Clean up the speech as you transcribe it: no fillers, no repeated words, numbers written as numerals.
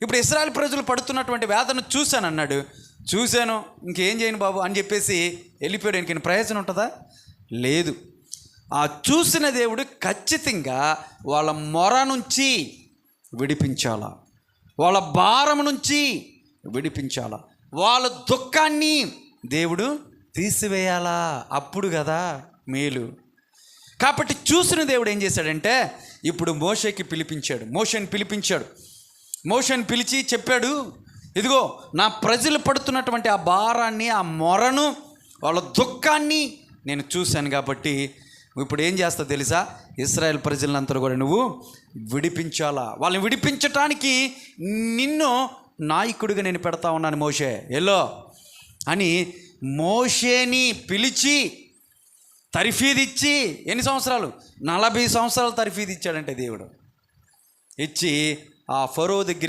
ఇప్పుడు ఇశ్రాయేలు ప్రజలు పడుతున్నటువంటి వేదన చూశాను అన్నాడు. చూశాను, ఇంకేం చేయను బాబు అని చెప్పేసి వెళ్ళిపోయాడు. ఇంకేం ప్రయోజనం ఉంటుందా? లేదు. ఆ చూసిన దేవుడు ఖచ్చితంగా వాళ్ళ మొర నుంచి విడిపించాలా, వాళ్ళ భారం నుంచి విడిపించాలా, వాళ్ళ దుఃఖాన్ని దేవుడు తీసివేయాలా. అప్పుడు కదా మేలు. కాబట్టి చూసిన దేవుడు ఏం చేశాడంటే ఇప్పుడు మోషేని పిలిపించాడు. మోషేని పిలిచి చెప్పాడు, ఇదిగో నా ప్రజలు పడుతున్నటువంటి ఆ భారాన్ని, ఆ మొరను, వాళ్ళ దుఃఖాన్ని నేను చూశాను. కాబట్టి ఇప్పుడు ఏం చేస్తావు తెలుసా? ఇశ్రాయేల్ ప్రజలంతా కూడా నువ్వు విడిపించాలా. వాళ్ళని విడిపించటానికి నిన్ను నాయకుడిగా నేను పెడతా ఉన్నాను మోషే, ఎల్లో అని మోషేని పిలిచి తర్ఫీదు ఇచ్చి, ఎన్ని సంవత్సరాలు? 40 సంవత్సరాలు తర్ఫీదు ఇచ్చాడంటే దేవుడు. ఇచ్చి ఆ ఫరో దగ్గర